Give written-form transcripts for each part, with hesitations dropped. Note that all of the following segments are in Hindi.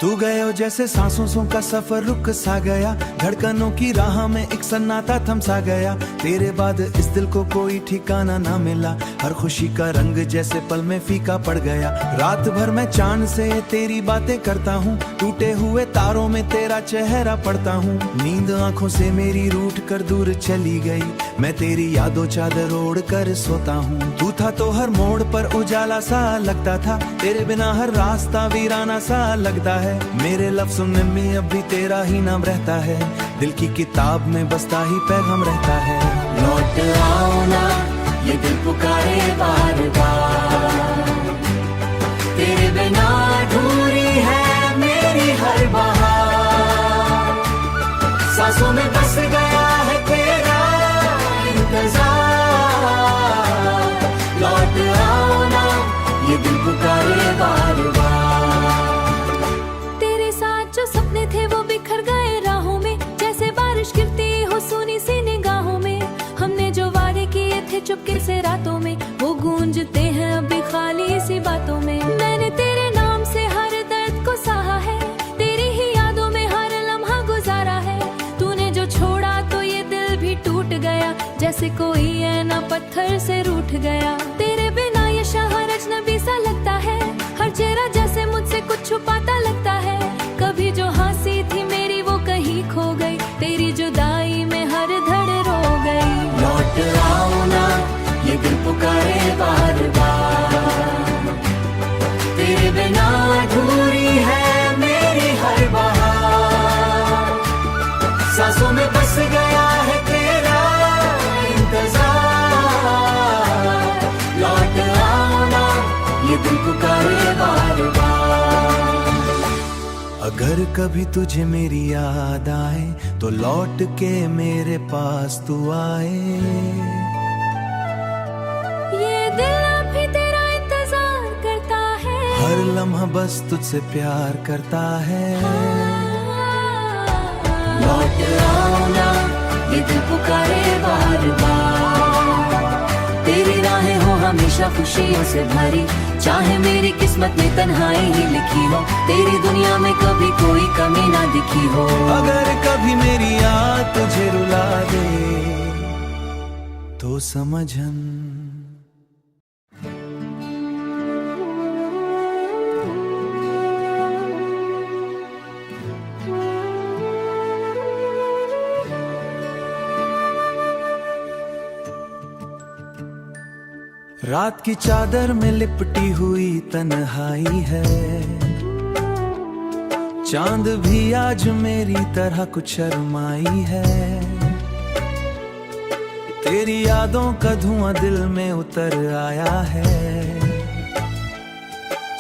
तू गयो जैसे सांसों का सफर रुक सा गया, धड़कनों की राह में एक सन्नाटा थम सा गया। तेरे बाद इस दिल को कोई ठिकाना ना मिला, हर खुशी का रंग जैसे पल में फीका पड़ गया। रात भर मैं चांद से तेरी बातें करता हूँ, टूटे हुए तारों में तेरा चेहरा पढ़ता हूँ। नींद आंखों से मेरी रूठ कर दूर चली गई, मैं तेरी यादों चादर ओढ़ कर सोता हूँ। तू था तो हर मोड़ पर उजाला सा लगता था, तेरे बिना हर रास्ता वीराना सा लगता है। मेरे लफ्ज़ों में अब भी तेरा ही नाम रहता है, दिल की किताब में बसता ही पैगाम रहता है। लौट आओ ना ये दिल पुकारे बार बार, तेरे बिना अधूरी है मेरी हर बहार। सांसों में बस गया है तेरा इंतजार, लौट आओ ना ये दिल पुकारे बार बार। तेरे साथ जो सपने थे वो बिखर गए राहों में, जैसे बारिश गिरती हो सुनी सी निगाहों में। हमने जो वादे किए थे चुपके से रातों में, वो गूंजते हैं अभी खाली सी बातों में। मैंने तेरे नाम से हर दर्द को सहा है, तेरी ही यादों में हर लम्हा गुजारा है। तूने जो छोड़ा तो ये दिल भी टूट गया, जैसे कोई ऐना पत्थर से रूठ गया। तेरे बिना ये शहर अजनबी सा लगता है, हर चेहरा जैसे मुझसे कुछ छुपाता लगता है। कभी जो हंसी थी मेरी वो कहीं खो गई, तेरी जुदाई में हर धड़ रो गई। लौट आओ ना ये दिल पुकारे बार बार, तेरे बिना अधूरी है मेरी हर बहार। सांसों में बस गया है तेरा इंतजार, लौट आओ ना ये दिल पुकारे बार बार। अगर कभी तुझे मेरी याद आए तो लौट के मेरे पास तू आए। ये दिल अब भी तेरा इंतजार करता है, हर लम्हा बस तुझसे प्यार करता है। लौट आओ ना ये दिल पुकारे बार बार, तेरी राहें हो हमेशा खुशियों से भरी। चाहे मेरी किस्मत में तन्हाई ही लिखी हो, तेरी दुनिया में कभी कोई कमी ना दिखी हो। अगर कभी मेरी याद तुझे रुला दे तो समझन रात की चादर में लिपटी हुई तन्हाई है। चांद भी आज मेरी तरह कुछ शर्माई है। तेरी यादों का धुआं दिल में उतर आया है।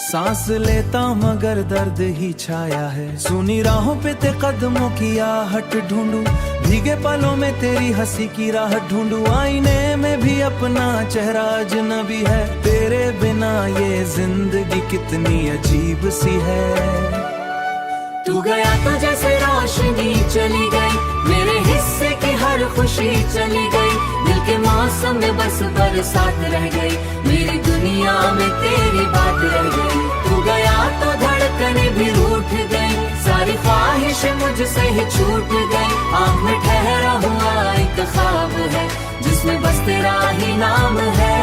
सांस लेता मगर दर्द ही छाया है। सुनी राहों पे ते कदमों की आहट ढूंढूं, भीगे पलों में तेरी हंसी की राह ढूंढूं। आईने में भी अपना चेहरा अजनबी है, तेरे बिना ये जिंदगी कितनी अजीब सी है। तू गया तो जैसे रोशनी चली गई, मेरे हिस्से की हर खुशी चली गई। दिल के मौसम में बस बरसात रह गई, मेरी दुनिया में तेरी बात रह गई। तू गया तो धड़कने भी रूठ गई, सारी ख्वाहिशें मुझसे ही छूट गई। आँख में ठहरा हुआ एक ख्वाब है, जिसमें बस तेरा ही नाम है।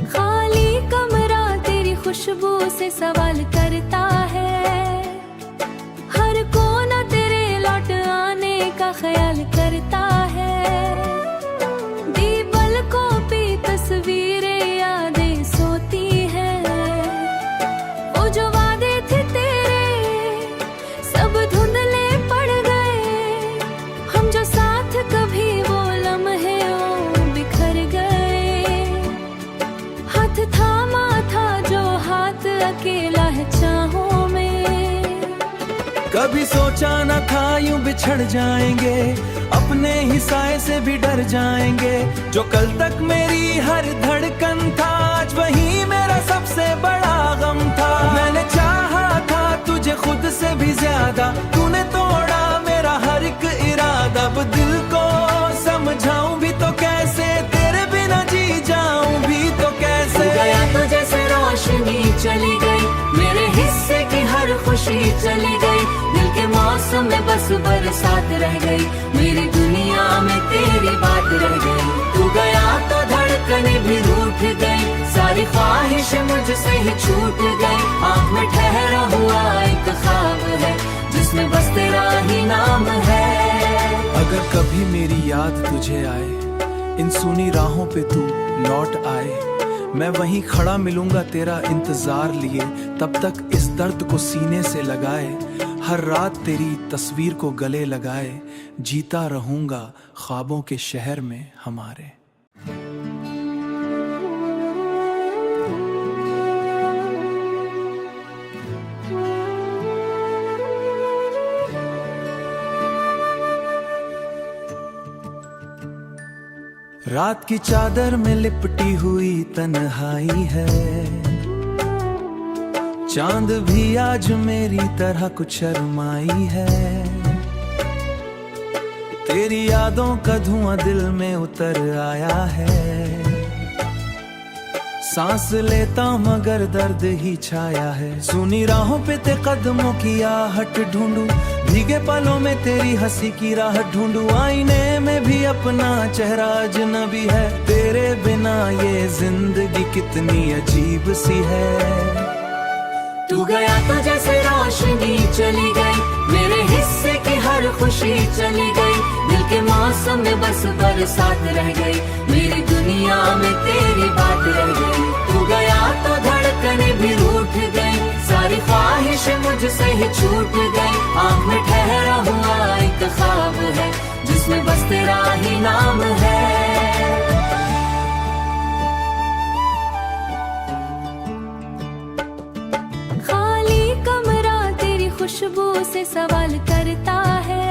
खाली कमरा तेरी खुशबू से सवाल करता है, हर कोना तेरे लौट आने का ख्याल करता है। दीपलकों पे तस्वीरें यादें सोती है, वो जो वादे थे तेरे सब धुंधले पड़ गए। हम जो साथ कभी वो लम्हे वो बिखर गए। हाथ थामा था जो हाथ अकेला है चाहों में। कभी सोचा न था यूं बिछड़ जाएंगे, अपने ही साए से भी डर जाएंगे। जो कल तक मेरी हर धड़कन था, आज वही मेरा सबसे बड़ा गम था। मैंने चाहा था तुझे खुद से भी ज्यादा, तूने तोड़ा मेरा हर एक इरादा। अब दिल को समझाऊं भी तो कैसे, तेरे बिना जी जाऊं भी तो चली गई, मेरे हिस्से की हर खुशी चली गई, दिल के मौसम में बस बरसात रह गई, मेरी दुनिया में तेरी बात रह गई। तू गया तो धड़कने भी रूठ गई, सारी ख्वाहिशें मुझसे ही छूट गई, आँख में ठहरा हुआ एक ख्वाब है जिसमें बस तेरा ही नाम है। अगर कभी मेरी याद तुझे आए, इन सुनी राहों पे तू लौट आए, मैं वहीं खड़ा मिलूंगा तेरा इंतजार लिए, तब तक इस दर्द को सीने से लगाए, हर रात तेरी तस्वीर को गले लगाए, जीता रहूंगा ख्वाबों के शहर में हमारे। रात की चादर में लिपटी हुई तन्हाई है, चांद भी आज मेरी तरह कुछ शर्माई है, तेरी यादों का धुआं दिल में उतर आया है, सांस लेता मगर दर्द ही छाया है, सुनी राहों पे ते कदमों की आहट ढूंढूं, भीगे पलों में तेरी हंसी की राह ढूंढूं, आईने में भी अपना चेहरा अजनबी है, तेरे बिना ये जिंदगी कितनी अजीब सी है। तू गया तो जैसे रोशनी चली गई, मेरे हिस्से की हर खुशी चली गई, दिल के मौसम में बस बरसात रह गई, मेरी दुनिया में तेरी बात रह गई। तू गया तो धड़कने भी रूठ गई, सारी ख्वाहिशें मुझसे ही छूट गई, आँख में ठहरा हुआ एक ख्वाब है जिसमें बस तेरा ही नाम है। खुशबू से सवाल करता है,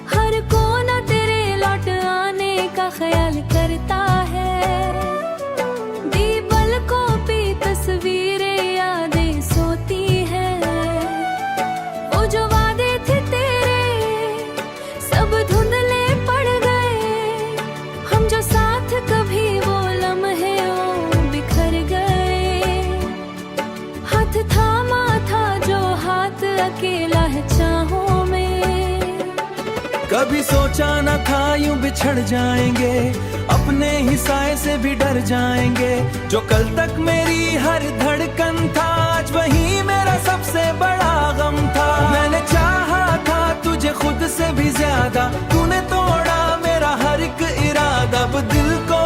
हर कोना तेरे लौट आने का ख्याल करता है, दीवाल को भी तस्वीरें यादें सोती है, वो जो वादे थे तेरे सब धुंधले पड़ गए, हम जो साथ कभी वो लम्हे वो बिखर गए, हाथ थामा था जो हाथ अकेला है चाहों में, कभी सोचा न था यूं बिछड़ जाएंगे, अपने ही साए से भी डर जाएंगे, जो कल तक मेरी हर धड़कन था आज वही मेरा सबसे बड़ा गम था, मैंने चाहा था तुझे खुद से भी ज्यादा, तूने तोड़ा मेरा हर एक इरादा, अब दिल को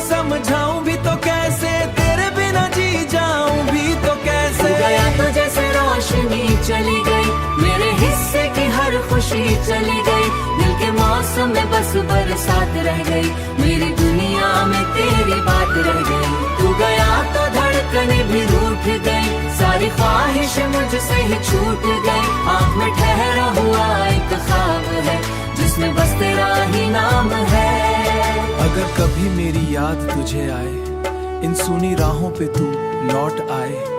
समझाऊं भी तो कैसे, तेरे बिना जी जाऊं भी तो कैसे। तू गया तो जैसे रोशनी चली गई, मेरे हिस्से की हर खुशी चली गई, दिल के मौसम में बस बरसात रह गई, मेरी दुनिया में तेरी बात रह गई। तू गया तो धड़कने भी रूठ गई, सारी ख्वाहिशें मुझसे ही छूट गई, आँख में ठहरा हुआ एक ख्वाब है जिसमें बस तेरा ही नाम है। अगर कभी मेरी याद तुझे आए, इन सुनी राहों पे तू लौट आए,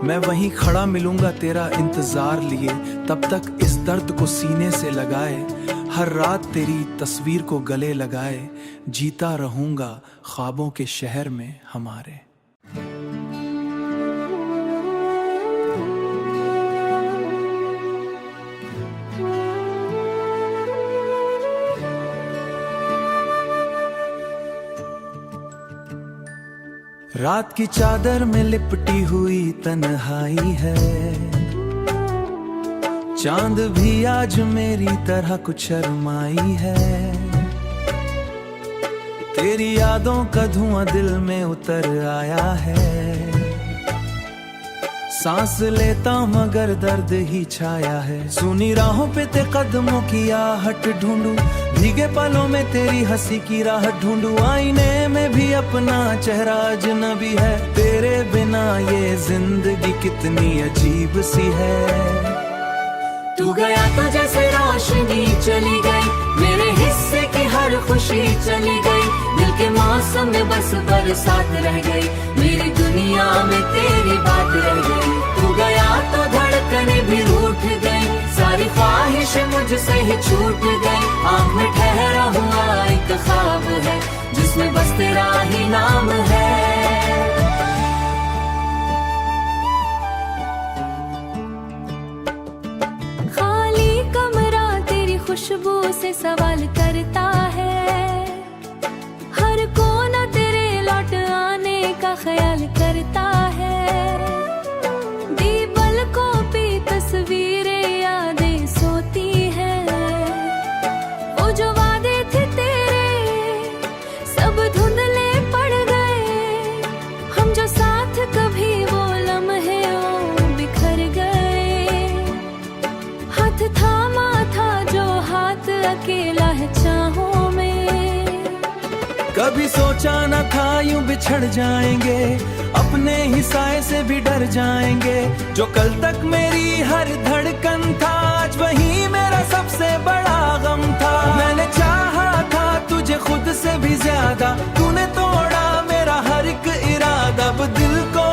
मैं वहीं खड़ा मिलूंगा तेरा इंतजार लिए, तब तक इस दर्द को सीने से लगाए, हर रात तेरी तस्वीर को गले लगाए, जीता रहूंगा ख्वाबों के शहर में हमारे। रात की चादर में लिपटी हुई तन्हाई है, चांद भी आज मेरी तरह कुछ शर्माई है, तेरी यादों का धुआं दिल में उतर आया है, सांस लेता मगर दर्द ही छाया है, सुनी राहों पे ते कदमों की आहट ढूंढूं, भीगे पलों में तेरी हंसी की राह ढूंढूं, आईने में भी अपना चेहरा अजनबी है, तेरे बिना ये जिंदगी कितनी अजीब सी है। तू गया तो जैसे रोशनी चली गई, मेरे हिस्से की हर खुशी चली गई, दिल के मौसम में बस बरसात रह गई, मेरी दुनिया में तेरी बात रह गई। तू गया तो धड़कने भी रूठ गई, सारी ख्वाहिशें मुझसे ही छूट गई, आँख में ठहरा हुआ एक ख्वाब है जिसमें बस तेरा ही नाम है। खुशबू से सवाल करता है, हर कोना तेरे लौट आने का ख्याल करता है। पलकों पे तस्वीरें यादें सोती हैं, वो जो वादे थे तेरे सब धुंधले पड़ गए, हम जो साथ कभी वो लम्हे वो बिखर गए। हाथ थामा था जो हाथ अकेला है चाहों में, कभी सोचा न था यूं बिछड़ जाएंगे, अपने ही साए से भी डर जाएंगे। जो कल तक मेरी हर धड़कन था, आज वही मेरा सबसे बड़ा गम था। मैंने चाहा था तुझे खुद से भी ज्यादा, तूने तोड़ा मेरा हर एक इरादा। अब दिल को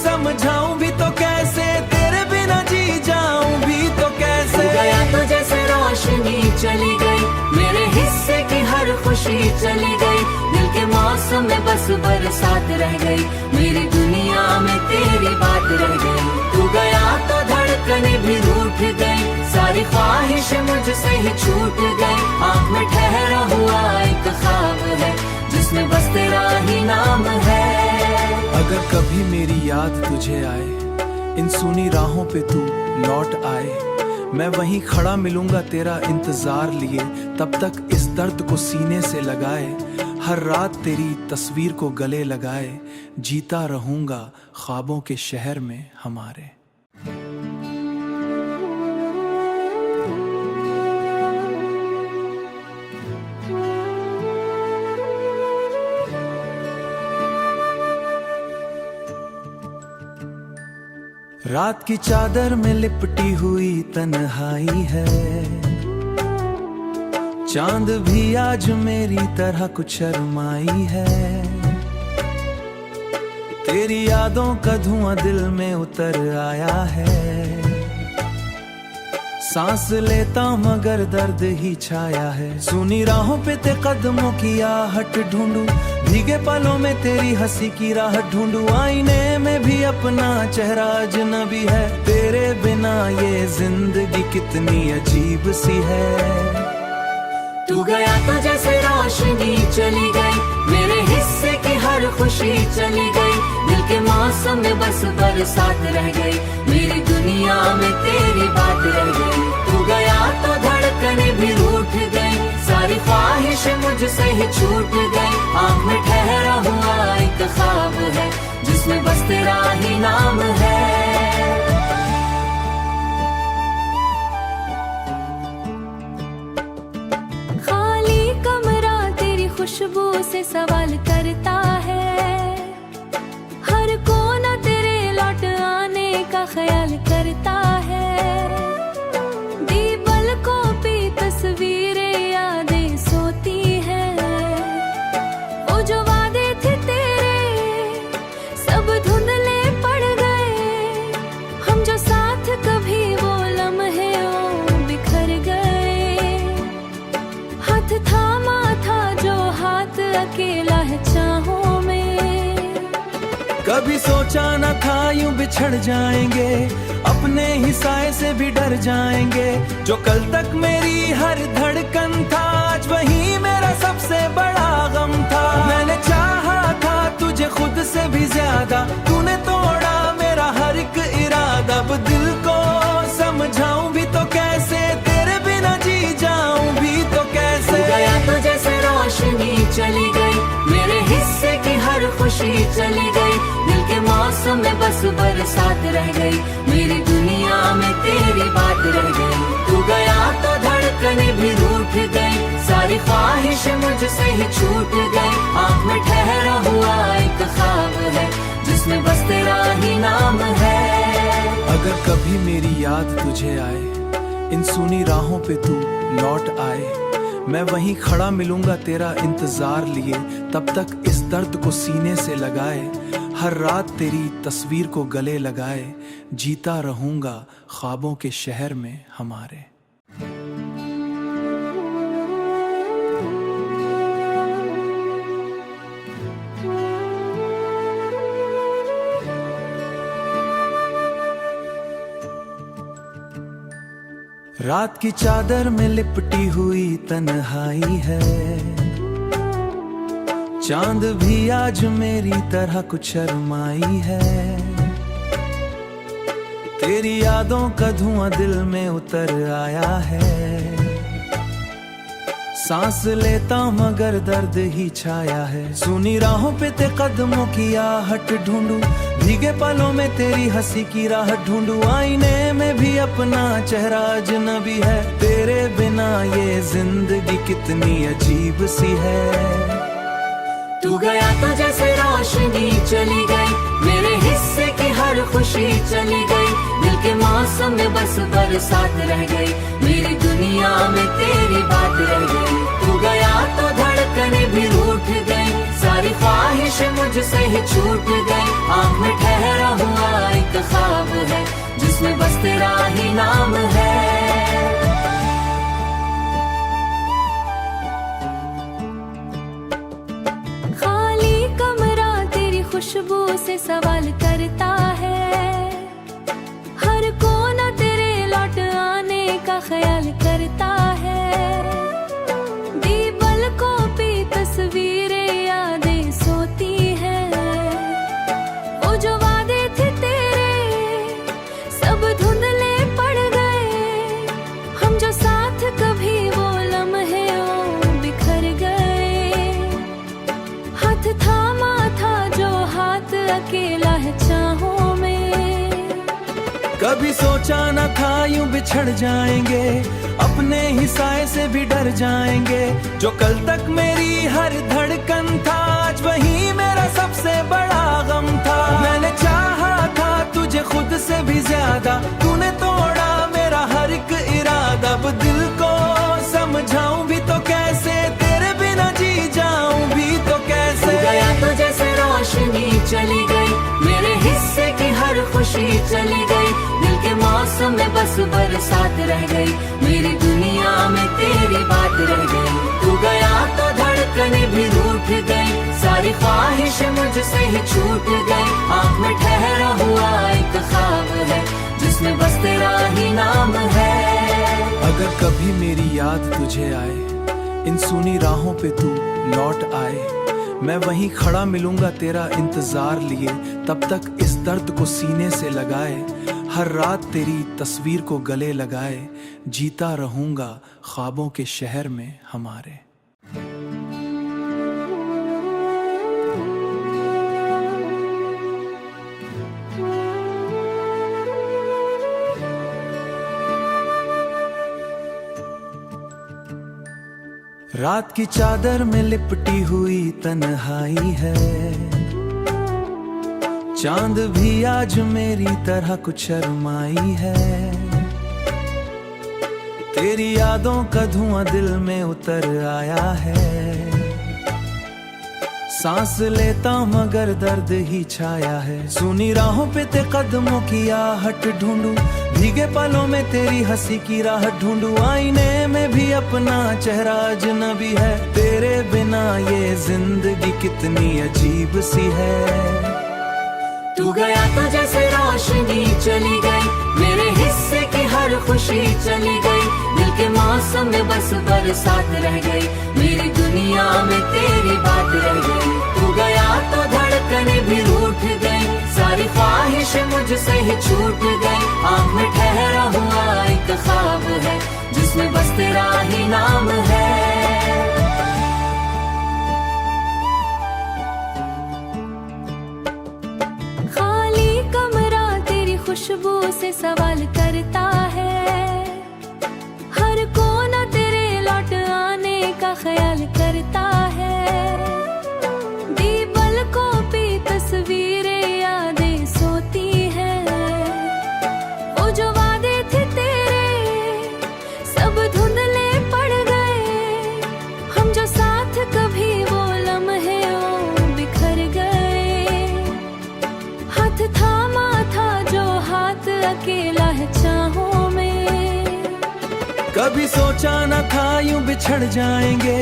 समझाऊं भी तो कैसे, तेरे बिना जी जाऊं भी तो कैसे। गया तो जैसे रोशनी चली गई, मेरे हिस्से की हर खुशी चली गई। दिल के मौसम में बस बरसात रह गई, मेरी दुनिया में तेरी बात रह गई। तू गया तो धड़कने भी रूठ गई, सारी ख्वाहिश मुझसे ही छूट गई। आँख में ठहरा हुआ एक ख्वाब है, जिसमें बस तेरा ही नाम है। अगर कभी मेरी याद तुझे आए, इन सुनी राहों पे तू लौट आए, मैं वहीं खड़ा मिलूंगा तेरा इंतजार लिए। तब तक इस दर्द को सीने से लगाए, हर रात तेरी तस्वीर को गले लगाए। जीता रहूंगा ख्वाबों के शहर में हमारे। रात की चादर में लिपटी हुई तन्हाई है, चांद भी आज मेरी तरह कुछ शर्माई है। तेरी यादों का धुआं दिल में उतर आया है, सांस लेता मगर दर्द ही छाया है। सुनी राहों पे ते कदमों की आहट ढूंढूं, भीगे पलों में तेरी हंसी की राहत ढूंढूं। आईने में भी अपना चेहरा अजनबी है, तेरे बिना ये जिंदगी कितनी अजीब सी है। तू गया तो जैसे रोशनी चली गई, मेरे हिस्से की हर खुशी चली गई। दिल के मौसम में बस बरसात रह गई, मेरी दुनिया में तेरी बात रह गई। तू गया तो धड़कने भी रूठ गई, सारी ख्वाहिश मुझसे ही छूट गई। आँख में ठहरा हुआ एक ख्वाब है, जिसमें बस तेरा ही नाम है। खुशबू से सवाल करता है, हर कोना तेरे लौट आने का ख्याल करता है। पलकों पे तस्वीरें यादें सोती हैं, वो जो वादे थे तेरे सब धुंधले पड़ गए, हम जो साथ कभी वो लम्हे वो बिखर गए। हाथ थामा था जो हाथ अकेला है चाहों में, कभी सोचा न था यूं बिछड़ जाएंगे, अपने ही साए से भी डर जाएंगे। जो कल तक मेरी हर धड़कन था, आज वही मेरा सबसे बड़ा गम था। मैंने चाहा था तुझे खुद से भी ज्यादा, तूने तोड़ा मेरा हर एक इरादा। अब दिल को समझाऊं भी तो कैसे, तेरे बिना जी जाऊं भी तो कैसे। गया तो जैसे रोशनी चली गई, मेरे हिस्से की हर खुशी चली गई। दिल के मौसम में बस बरसात रह गई, मेरी दुनिया में तेरी बात रह गई। तू गया तो धड़कने भी रूठ गई, सारी ख्वाहिश मुझसे ही छूट गई। आँख में ठहरा हुआ एक ख्वाब है, जिसमें बस तेरा ही नाम है। अगर कभी मेरी याद तुझे आए, इन सुनी राहों पे तू लौट आए, मैं वहीं खड़ा मिलूंगा तेरा इंतजार लिए। तब तक इस दर्द को सीने से लगाए, हर रात तेरी तस्वीर को गले लगाए। जीता रहूंगा ख्वाबों के शहर में हमारे। रात की चादर में लिपटी हुई तन्हाई है, चांद भी आज मेरी तरह कुछ शर्माई है। तेरी यादों का धुआं दिल में उतर आया है, सांस लेता मगर दर्द ही छाया है। सुनी राहों पे ते कदमों की आहट ढूंढूं, भीगे पलों में तेरी हंसी की राह ढूंढूं। आईने में भी अपना चेहरा अजनबी है, तेरे बिना ये जिंदगी कितनी अजीब सी है। तू गया तो जैसे रोशनी चली गई, मेरे हिस्से की हर खुशी चली गई। दिल के मौसम में बस बरसात रह गई, मेरी दुनिया में तेरी बात रह गई। तू गया तो धड़कने भी रूठ गई, सारी ख्वाहिशें मुझसे ही छूट गई। आँख में ठहरा हुआ एक ख्वाब है, जिसमें बस तेरा ही नाम है। खुशबू से सवाल करता है, हर कोना तेरे लौट आने का ख्याल करता है। दीवाल को भी तस्वीरें यादें सोती है, वो जो वादे थे तेरे सब धुंधले पड़ गए। हम जो साथ कभी वो लम्हे वो बिखर गए। हाथ थामा था जो हाथ अकेला है चाहों में। कभी सोचा न था यूं बिछड़ जाएंगे, अपने ही साए से भी डर जाएंगे। जो कल तक मेरी हर धड़कन था, आज वही मेरा सबसे बड़ा गम था। मैंने चाहा था तुझे खुद से भी ज्यादा, तूने तोड़ा मेरा हर एक इरादा। अब दिल को समझाऊं भी तो कैसे, तेरे बिना जी जाऊं भी तो कैसे। गया तो जैसे रोशनी चली गई, मेरे हिस्से की हर खुशी चली गई। दिल के मौसम में बस बरसात रह गई, मेरी दुनिया में तेरी बात रह गई। तू गया तो धड़कने भी रूठ गई, सारी ख्वाहिशें मुझसे ही छूट गई। आँख में ठहरा हुआ एक ख्वाब है, जिसमें बस तेरा ही नाम है। अगर कभी मेरी याद तुझे आए, इन सुनी राहों पे तू लौट आए, मैं वहीं खड़ा मिलूंगा तेरा इंतजार लिए। तब तक इस दर्द को सीने से लगाए, हर रात तेरी तस्वीर को गले लगाए। जीता रहूंगा ख्वाबों के शहर में हमारे। रात की चादर में लिपटी हुई तन्हाई है, चांद भी आज मेरी तरह कुछ शर्माई है। तेरी यादों का धुआं दिल में उतर आया है, सांस लेता मगर दर्द ही छाया है। सुनी राहों पे ते कदमों की आहट ढूंढूं, भीगे पलों में तेरी हंसी की राह ढूंढूं। आईने में भी अपना चेहरा अजनबी है, तेरे बिना ये जिंदगी कितनी अजीब सी है। तू गया तो जैसे रोशनी चली गई, मेरे हिस्से की हर खुशी चली गई। दिल के मौसम में बस बरसात रह गई, मेरी दुनिया में तेरी बात रह गई। तू गया तो धड़कने भी रूठ गई, सारी ख्वाहिशें मुझसे ही छूट गई। आँख में ठहरा हुआ एक ख्वाब है, जिसमें बस तेरा ही नाम है। खुशबू से सवाल करता है, हर कोना तेरे लौट आने का ख्याल करता है। दीवाल को भी तस्वीरें यादें सोती है, वो जो वादे थे तेरे सब धुंधले पड़ गए। हम जो साथ कभी वो लम्हे वो बिखर गए। हाथ थामा था जो हाथ अकेला है चाहों में। कभी सोचा न था यूं बिछड़ जाएंगे,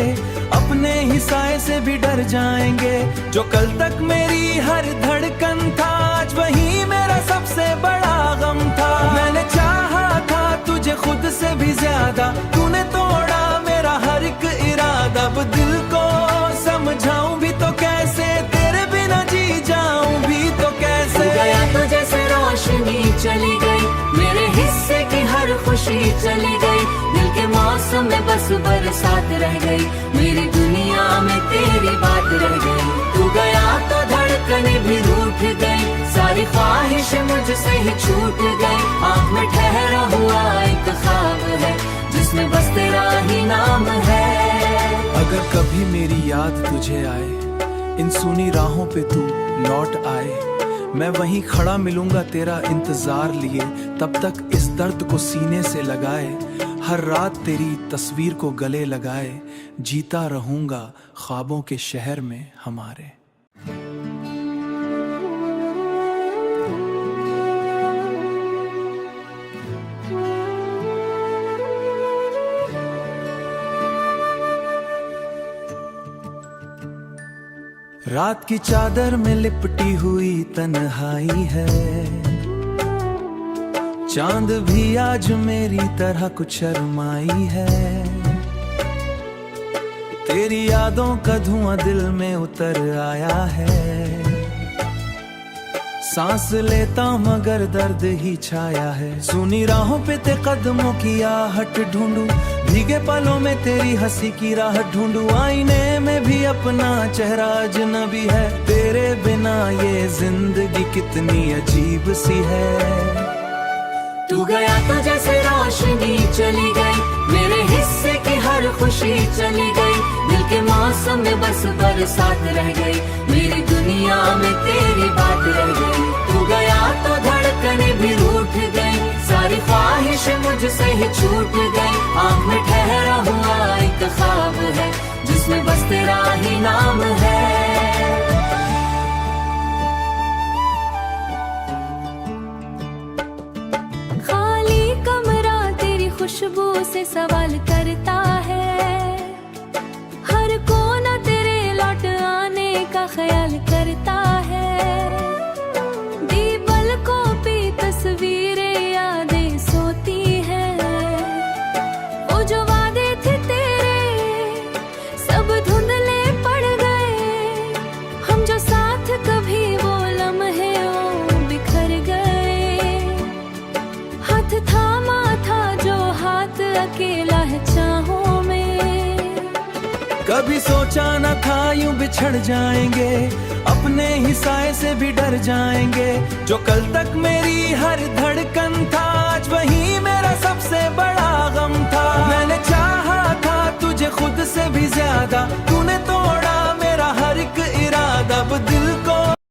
अपने ही साए से भी डर जाएंगे। जो कल तक मेरी हर धड़कन था, आज वही मेरा सबसे बड़ा गम था। मैंने चाहा था तुझे खुद से भी ज्यादा। तूने तोड़ा मेरा हर एक इरादा। अब दिल को समझाऊं भी तो कैसे, तेरे बिना जी जाऊं भी तो कैसे। तू गया तो जैसे रोशनी चली गई, मेरे हिस्से की हर खुशी चली गई। दिल के मौसम में बस बरसात रह गई, मेरी दुनिया में तेरी बात रह गई। तू गया तो धड़कनें भी रूठ गई, सारी ख्वाहिशें मुझसे ही छूट गई। आँख में ठहरा हुआ एक ख्वाब है, जिसमें बस तेरा ही नाम है। अगर कभी मेरी याद तुझे आए, इन सुनी राहों पे तू लौट आए, मैं वहीं खड़ा मिलूंगा तेरा इंतजार लिए। तब तक इस दर्द को सीने से लगाए, हर रात तेरी तस्वीर को गले लगाए, जीता रहूंगा ख्वाबों के शहर में हमारे। रात की चादर में लिपटी हुई तन्हाई है, चांद भी आज मेरी तरह कुछ शर्माई है। तेरी यादों का धुआं दिल में उतर आया है, सांस लेता मगर दर्द ही छाया है। सुनी राहों पे ते कदमों की आहट ढूंढूं, भीगे पलों में तेरी हंसी की राह ढूंढूं। आईने में भी अपना चेहरा अजनबी है, तेरे बिना ये जिंदगी कितनी अजीब सी है। तू गया तो जैसे रोशनी चली गई, मेरे हिस्से की हर खुशी चली गई। दिल के मौसम में बस बरसात रह गई, मेरी दुनिया में तेरी बात रह गई। तू गया तो धड़कनें भी रूठ गई, सारी ख्वाहिशें मुझसे ही छूट गई। आँख में ठहरा हुआ एक ख्वाब है, जिसमें बस तेरा ही नाम है। खुशबू से सवाल करता है, हर कोना तेरे लौट आने का ख्याल करता है। दीपल को भी तस्वीरें यादें सोती है, वो जो वादे थे तेरे सब धुंधले पड़ गए। हम जो साथ कभी वो लम्हे वो बिखर गए। हाथ थामा था जो हाथ अकेला है चाहों में। कभी सोचा न था यूं बिछड़ जाएंगे, अपने ही साए से भी डर जाएंगे। जो कल तक मेरी हर धड़कन था, आज वही मेरा सबसे बड़ा गम था। मैंने चाहा था तुझे खुद से भी ज्यादा,